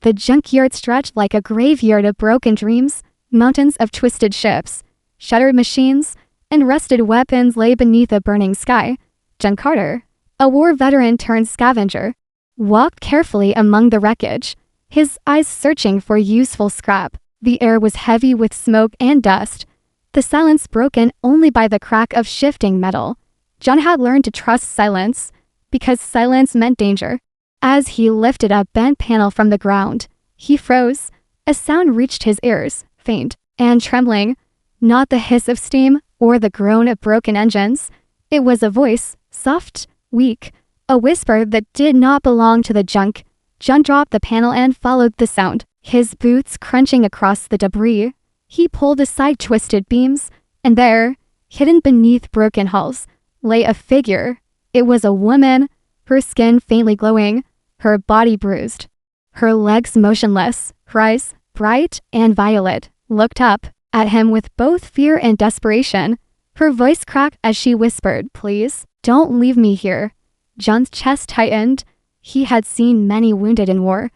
The junkyard stretched like a graveyard of broken dreams. Mountains of twisted ships, shattered machines, and rusted weapons lay beneath a burning sky. Junkyard, a war veteran turned scavenger, walked carefully among the wreckage, his eyes searching for useful scrap. The air was heavy with smoke and dust, the silence broken only by the crack of shifting metal. John had learned to trust silence, because silence meant danger. As he lifted a bent panel from the ground, he froze. A sound reached his ears, faint and trembling, not the hiss of steam or the groan of broken engines. It was a voice, soft, weak, a whisper that did not belong to the junk. John dropped the panel and followed the sound, his boots crunching across the debris. He pulled aside twisted beams, and there, hidden beneath broken hulls, lay a figure. It was a woman, her skin faintly glowing, her body bruised, her legs motionless. Her eyes, bright and violet, looked up at him with both fear and desperation. Her voice cracked as she whispered, "Please, don't leave me here." John's chest tightened. He had seen many wounded in war,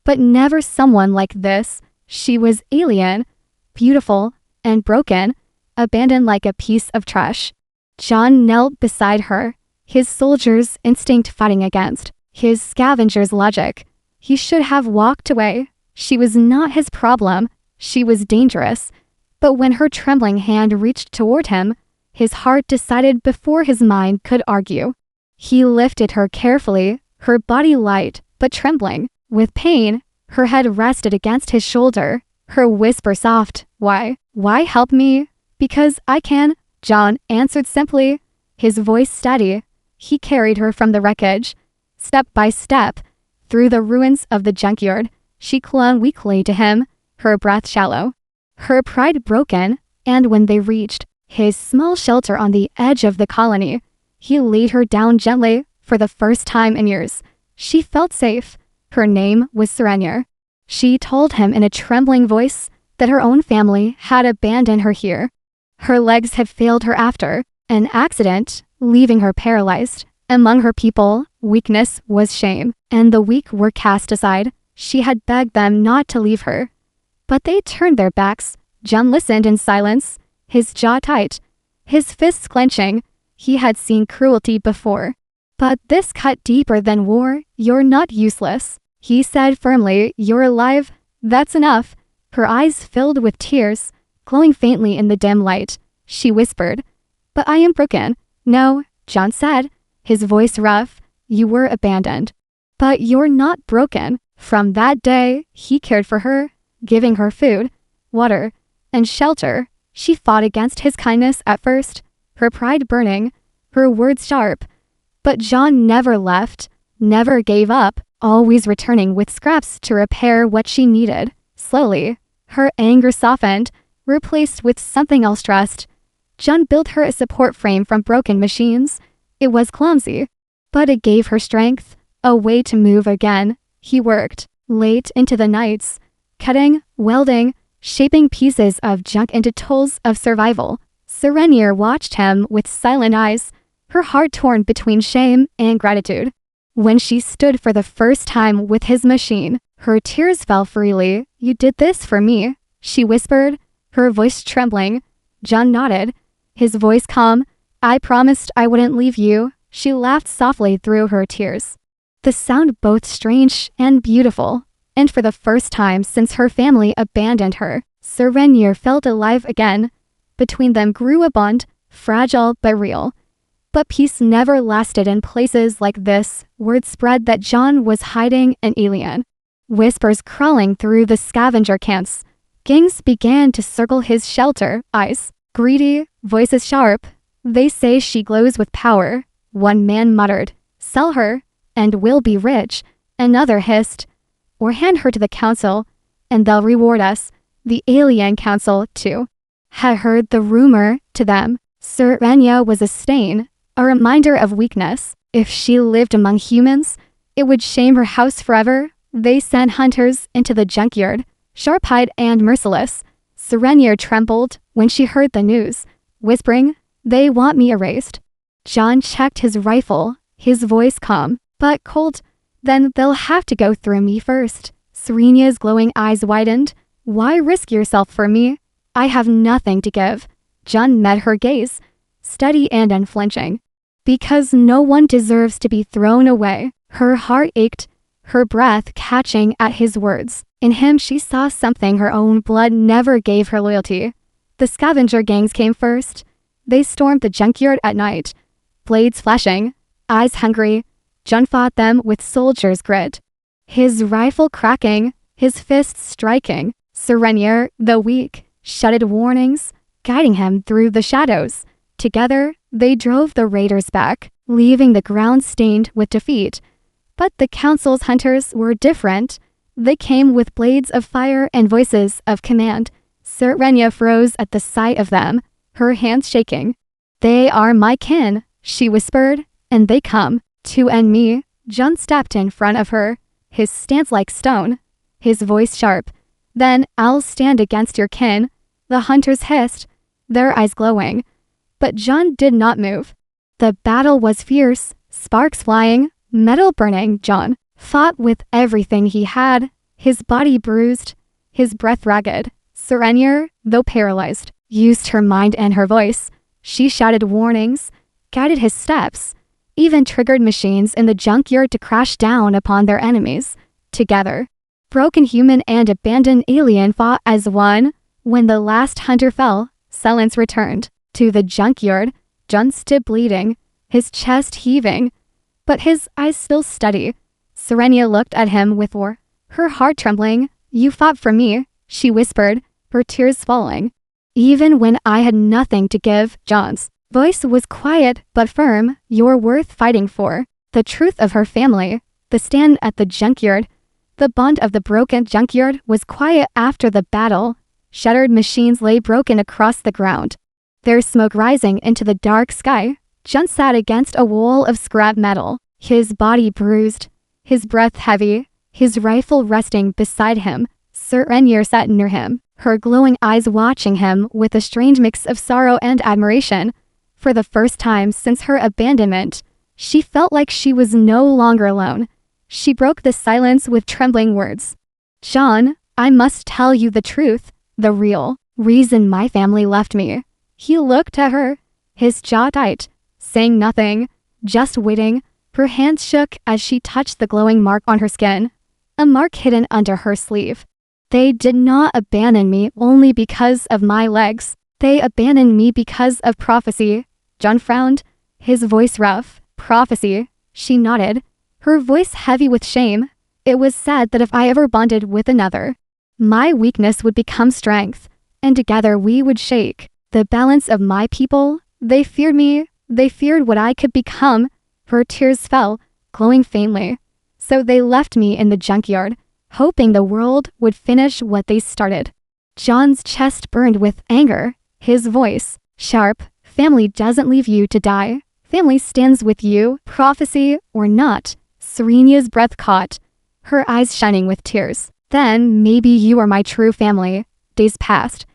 but never someone like this. She was alien, beautiful and broken, abandoned like a piece of trash. John knelt beside her, his soldier's instinct fighting against his scavenger's logic. He should have walked away. She was not his problem. She was dangerous. But when her trembling hand reached toward him, his heart decided before his mind could argue. He lifted her carefully, her body light but trembling. With pain, her head rested against his shoulder, her whisper soft. Why? Why help me?" "Because I can," John answered simply, his voice steady. He carried her from the wreckage, step by step, through the ruins of the junkyard. She clung weakly to him, her breath shallow, her pride broken, and when they reached his small shelter on the edge of the colony, he laid her down gently. For the first time in years, she felt safe. Her name was Serenia. She told him in a trembling voice that her own family had abandoned her here. Her legs had failed her after an accident, leaving her paralyzed. Among her people, weakness was shame, and the weak were cast aside. She had begged them not to leave her, but they turned their backs. John listened in silence, his jaw tight, his fists clenching. He had seen cruelty before, but this cut deeper than war. "You're not useless," he said firmly. "You're alive. That's enough." Her eyes filled with tears, glowing faintly in the dim light. She whispered, "But I am broken." "No," John said, his voice rough. "You were abandoned, but you're not broken." From that day, he cared for her, giving her food, water, and shelter. She fought against his kindness at first, her pride burning, her words sharp. But John never left, never gave up, always returning with scraps to repair what she needed. Slowly, her anger softened, replaced with something else. Trust. John built her a support frame from broken machines. It was clumsy, but it gave her strength, a way to move again. He worked late into the nights, cutting, welding, shaping pieces of junk into tools of survival. Serenia watched him with silent eyes, her heart torn between shame and gratitude. When she stood for the first time with his machine, her tears fell freely. "You did this for me," she whispered, her voice trembling. John nodded, his voice calm. "I promised I wouldn't leave you." She laughed softly through her tears, the sound both strange and beautiful. And for the first time since her family abandoned her, Serenia felt alive again. Between them grew a bond, fragile but real. But peace never lasted in places like this. Word spread that John was hiding an alien. Whispers crawling through the scavenger camps. Gangs began to circle his shelter, eyes greedy, voices sharp. "They say she glows with power," one man muttered. "Sell her, and we'll be rich," another hissed. "Or hand her to the council, and they'll reward us." The alien council, too, had heard the rumor. To them, Serenia was a stain, a reminder of weakness. If she lived among humans, it would shame her house forever. They sent hunters into the junkyard, sharp-eyed and merciless. Serenia trembled when she heard the news, whispering, "They want me erased." John checked his rifle, his voice calm, but cold. "Then they'll have to go through me first." Serena's glowing eyes widened. Why risk yourself for me? I have nothing to give. Jun met her gaze, steady and unflinching. Because no one deserves to be thrown away. Her heart ached, her breath catching at his words. In him she saw something her own blood never gave her: loyalty. The scavenger gangs came first. They stormed the junkyard at night, blades flashing, eyes hungry. Jun fought them with soldier's grit. His rifle cracking, his fists striking. Serenier, the weak, shouted warnings, guiding him through the shadows. Together, they drove the raiders back, leaving the ground stained with defeat. But the council's hunters were different. They came with blades of fire and voices of command. Serenia froze at the sight of them, her hands shaking. They are my kin, she whispered, and they come to end me. Jun stepped in front of her, his stance like stone, his voice sharp. Then I'll stand against your kin, the hunters hissed, their eyes glowing. But Jun did not move. The battle was fierce, sparks flying, metal burning. Jun fought with everything he had, his body bruised, his breath ragged. Serenier, though paralyzed, used her mind and her voice. She shouted warnings, guided his steps, even triggered machines in the junkyard to crash down upon their enemies. Together, broken human and abandoned alien fought as one. When the last hunter fell, silence returned. To the junkyard, Jun stood bleeding, his chest heaving, but his eyes still steady. Serenia looked at him with war, her heart trembling. You fought for me, she whispered, her tears falling. Even when I had nothing to give. Jun's voice was quiet but firm. You're worth fighting for. The truth of her family, the stand at the junkyard, the bond of the broken junkyard was quiet after the battle. Shattered machines lay broken across the ground, their smoke rising into the dark sky. Jun sat against a wall of scrap metal, his body bruised, his breath heavy, his rifle resting beside him. Serenier sat near him, her glowing eyes watching him with a strange mix of sorrow and admiration. For the first time since her abandonment, she felt like she was no longer alone. She broke the silence with trembling words. Jun, I must tell you the truth, the real reason my family left me. He looked at her, his jaw tight, saying nothing, just waiting. Her hands shook as she touched the glowing mark on her skin, a mark hidden under her sleeve. They did not abandon me only because of my legs. They abandoned me because of prophecy. Jun frowned, his voice rough. Prophecy, she nodded, her voice heavy with shame. It was said that if I ever bonded with another, my weakness would become strength, and together we would shake the balance of my people. They feared me, they feared what I could become. Her tears fell, glowing faintly. So they left me in the junkyard, hoping the world would finish what they started. Jun's chest burned with anger, his voice sharp. Family doesn't leave you to die. Family stands with you, prophecy or not. Serena's breath caught, her eyes shining with tears. Then maybe you are my true family. Days passed.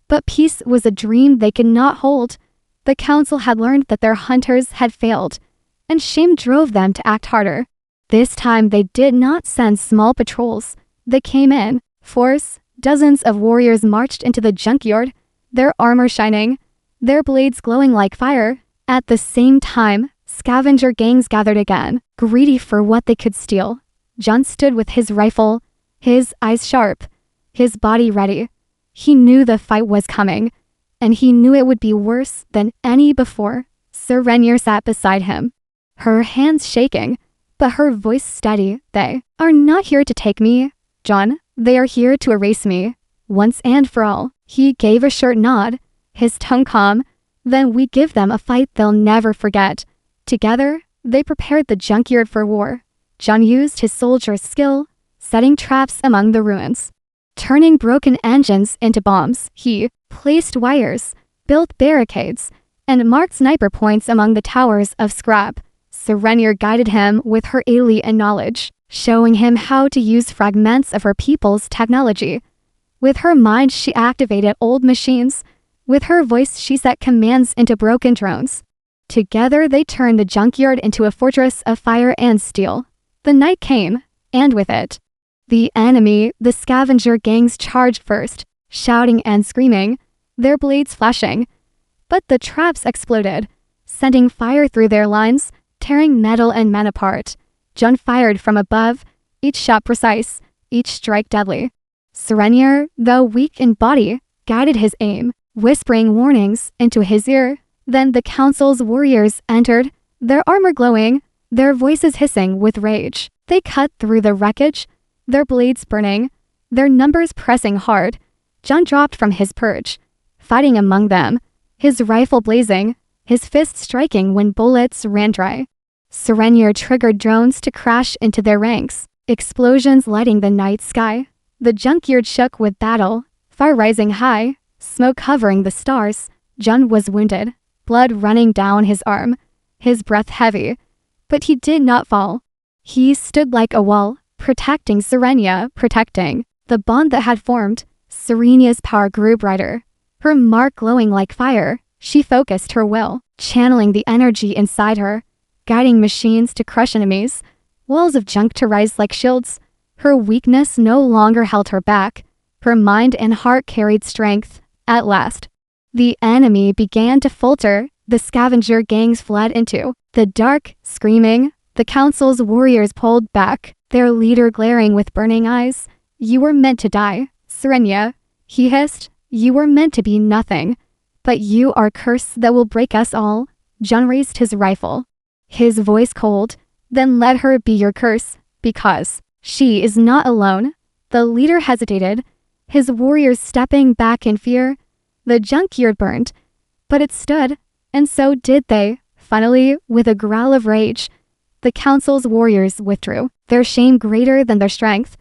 But peace was a dream they could not hold. The council had learned that their hunters had failed, and shame drove them to act harder. This time they did not send small patrols. They came in force. Dozens of warriors marched into the junkyard, their armor shining, their blades glowing like fire. At the same time, scavenger gangs gathered again, greedy for what they could steal. Jun stood with his rifle, his eyes sharp, his body ready. He knew the fight was coming, and he knew it would be worse than any before. Serenier sat beside him, her hands shaking, but her voice steady. They are not here to take me, Jun. They are here to erase me, once and for all. He gave a short nod, his tone calm. Then we give them a fight they'll never forget. Together, they prepared the junkyard for war. Jun used his soldier's skill, setting traps among the ruins, turning broken engines into bombs. He placed wires, built barricades, and marked sniper points among the towers of scrap. Serenier guided him with her alien knowledge, showing him how to use fragments of her people's technology. With her mind, she activated old machines. With her voice, she set commands into broken drones. Together, they turned the junkyard into a fortress of fire and steel. The night came, and with it, The enemy, the scavenger gangs charged first, shouting and screaming, their blades flashing. But the traps exploded, sending fire through their lines, tearing metal and men apart. Jun fired from above, each shot precise, each strike deadly. Serenier, though weak in body, guided his aim, whispering warnings into his ear. Then the council's warriors entered, their armor glowing, their voices hissing with rage. They cut through the wreckage, their blades burning, their numbers pressing hard. Jun dropped from his perch, fighting among them, his rifle blazing, his fist striking when bullets ran dry. Serenier triggered drones to crash into their ranks, explosions lighting the night sky. The junkyard shook with battle, fire rising high, smoke covering the stars. Jun was wounded, blood running down his arm, his breath heavy. But he did not fall. He stood like a wall, protecting Serenia, protecting the bond that had formed. Serenia's power grew brighter, her mark glowing like fire. She focused her will, channeling the energy inside her, guiding machines to crush enemies, walls of junk to rise like shields. Her weakness no longer held her back. Her mind and heart carried strength. At last, the enemy began to falter. The scavenger gangs fled into the dark, screaming. The council's warriors pulled back, their leader glaring with burning eyes. "You were meant to die, Serenia," he hissed. "You were meant to be nothing. But you are a curse that will break us all." Jun raised his rifle, his voice cold. "Then let her be your curse, because she is not alone." The leader hesitated, his warriors stepping back in fear. The junkyard burned, but it stood, and so did they. Finally, with a growl of rage, the council's warriors withdrew, their shame greater than their strength.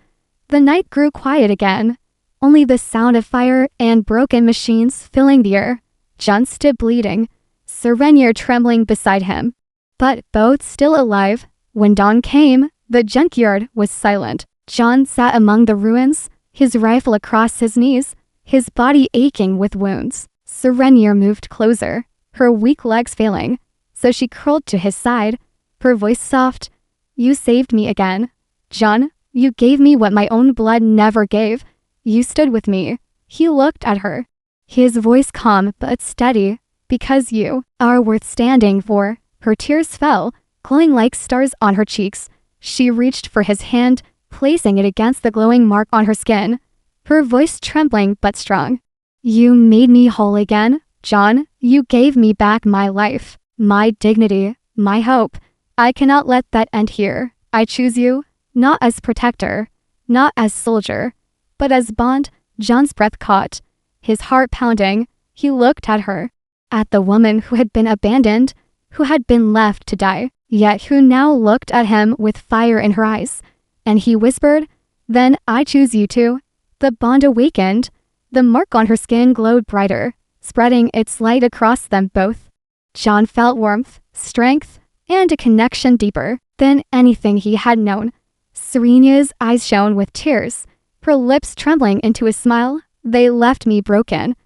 The night grew quiet again, only the sound of fire and broken machines filling the air. Jun stood bleeding, Serenier trembling beside him, but both still alive. When dawn came, the junkyard was silent. Jun sat among the ruins, his rifle across his knees, his body aching with wounds. Serenier moved closer, her weak legs failing, so she curled to his side, her voice soft. "You saved me again, Jun. You gave me what my own blood never gave. You stood with me." He looked at her, his voice calm but steady. "Because you are worth standing for." Her tears fell, glowing like stars on her cheeks. She reached for his hand, placing it against the glowing mark on her skin, her voice trembling but strong. "You made me whole again, Jun. You gave me back my life, my dignity, my hope. I cannot let that end here. I choose you, not as protector, not as soldier, but as bond." Jun's breath caught, his heart pounding. He looked at her, at the woman who had been abandoned, who had been left to die, yet who now looked at him with fire in her eyes. And he whispered, "Then I choose you too." The bond awakened. The mark on her skin glowed brighter, spreading its light across them both. Jun felt warmth, strength, and a connection deeper than anything he had known. Serenia's eyes shone with tears, her lips trembling into a smile. "They left me broken,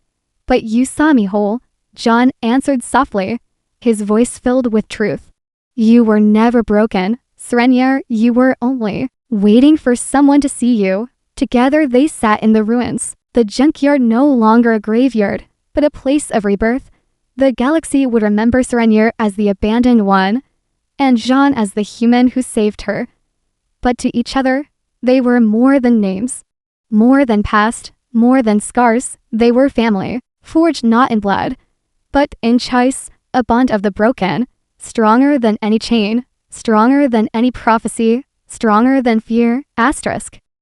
but you saw me whole," Jun answered softly, his voice filled with truth. "You were never broken, Serenier. You were only waiting for someone to see you." Together they sat in the ruins, the junkyard no longer a graveyard, but a place of rebirth. The galaxy would remember Serenier as the abandoned one, and Jun as the human who saved her. But to each other, they were more than names, more than past, more than scars. They were family, forged not in blood, but in choice, a bond of the broken, stronger than any chain, stronger than any prophecy, stronger than fear. Asterisk.